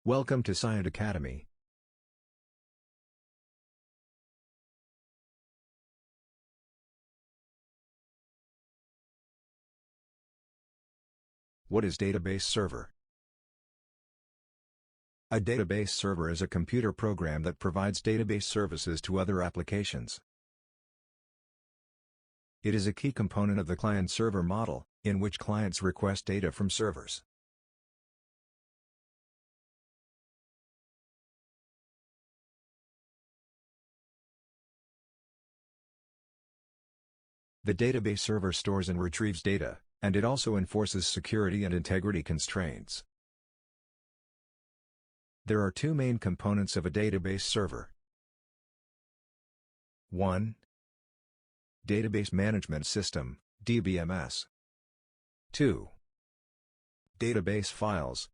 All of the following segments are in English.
Welcome to Syeadh Academy. What is database server? A database server is a computer program that provides database services to other applications. It is a key component of the client-server model, in which clients request data from servers. The database server stores and retrieves data, and it also enforces security and integrity constraints. There are two main components of a database server. 1. Database Management System, DBMS. 2. Database files.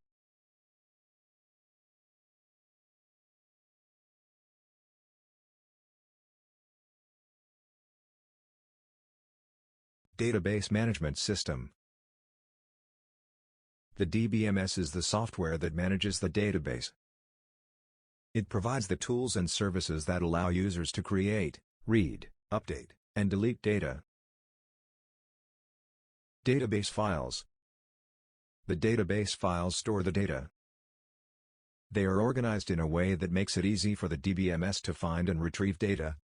Database Management System. The DBMS is the software that manages the database. It provides the tools and services that allow users to create, read, update, and delete data. Database files. The database files store the data. They are organized in a way that makes it easy for the DBMS to find and retrieve data.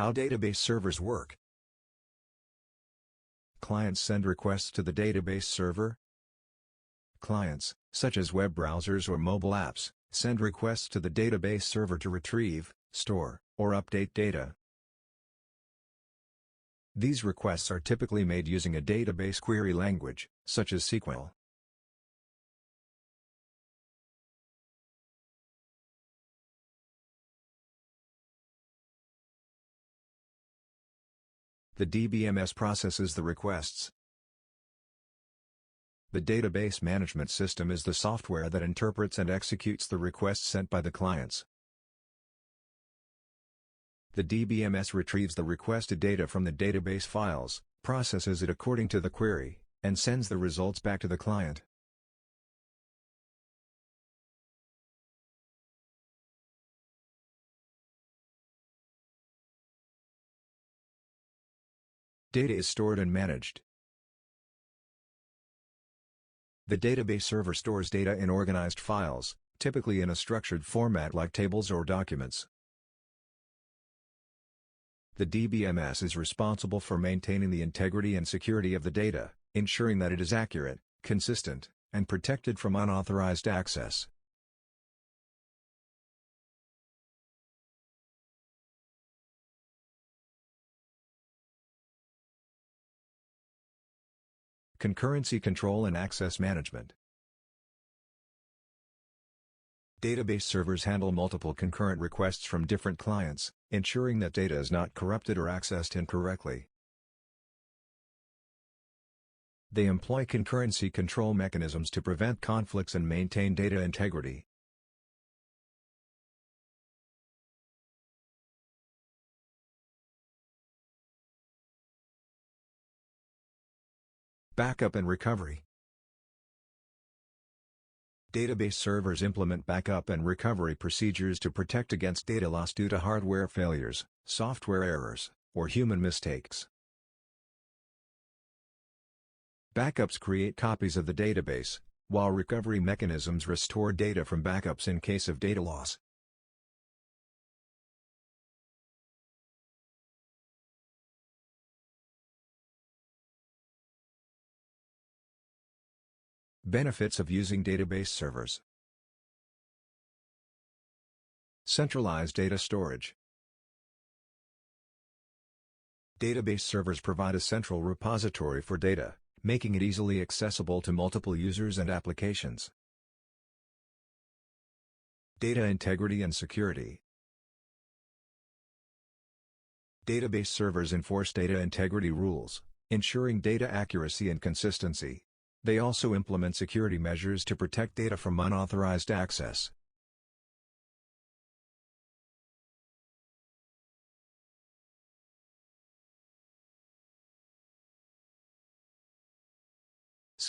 How database servers work. Clients send requests to the database server. Clients, such as web browsers or mobile apps, send requests to the database server to retrieve, store, or update data. These requests are typically made using a database query language, such as SQL. The DBMS processes the requests. The database management system is the software that interprets and executes the requests sent by the clients. The DBMS retrieves the requested data from the database files, processes it according to the query, and sends the results back to the client. Data is stored and managed. The database server stores data in organized files, typically in a structured format like tables or documents. The DBMS is responsible for maintaining the integrity and security of the data, ensuring that it is accurate, consistent, and protected from unauthorized access. Concurrency control and access management. Database servers handle multiple concurrent requests from different clients, ensuring that data is not corrupted or accessed incorrectly. They employ concurrency control mechanisms to prevent conflicts and maintain data integrity. Backup and recovery. Database servers implement backup and recovery procedures to protect against data loss due to hardware failures, software errors, or human mistakes. Backups create copies of the database, while recovery mechanisms restore data from backups in case of data loss. Benefits of using database servers. Centralized data storage. Database servers provide a central repository for data, making it easily accessible to multiple users and applications. Data integrity and security. Database servers enforce data integrity rules, ensuring data accuracy and consistency. They also implement security measures to protect data from unauthorized access.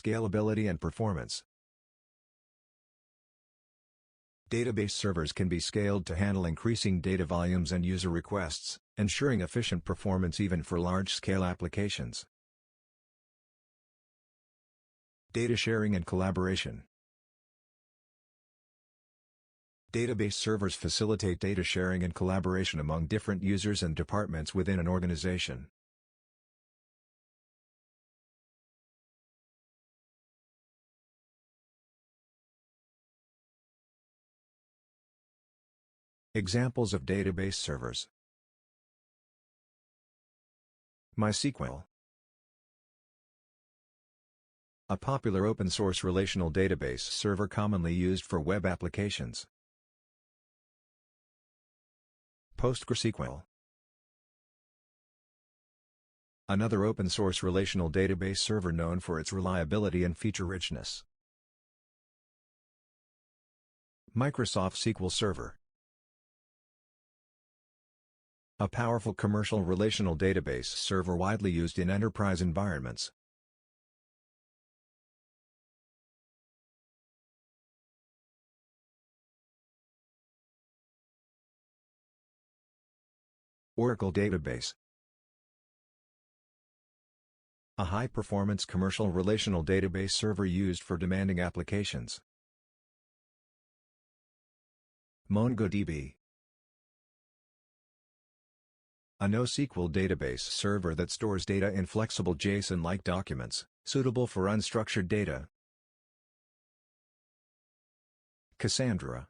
Scalability and performance. Database servers can be scaled to handle increasing data volumes and user requests, ensuring efficient performance even for large-scale applications. Data sharing and collaboration. Database servers facilitate data sharing and collaboration among different users and departments within an organization. Examples of database servers. MySQL. A popular open-source relational database server commonly used for web applications. PostgreSQL. Another open-source relational database server known for its reliability and feature richness. Microsoft SQL Server. A powerful commercial relational database server widely used in enterprise environments. Oracle Database. A high-performance commercial relational database server used for demanding applications. MongoDB. A NoSQL database server that stores data in flexible JSON-like documents, suitable for unstructured data. Cassandra.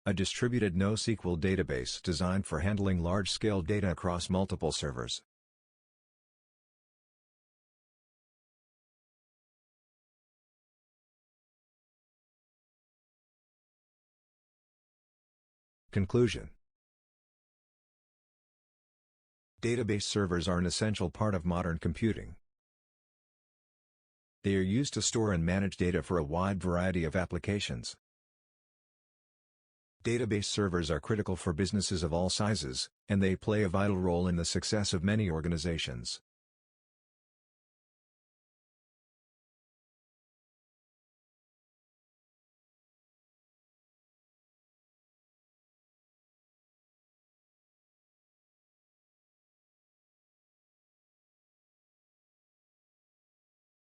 A distributed NoSQL database designed for handling large-scale data across multiple servers. Conclusion. Database servers are an essential part of modern computing. They are used to store and manage data for a wide variety of applications. Database servers are critical for businesses of all sizes, and they play a vital role in the success of many organizations.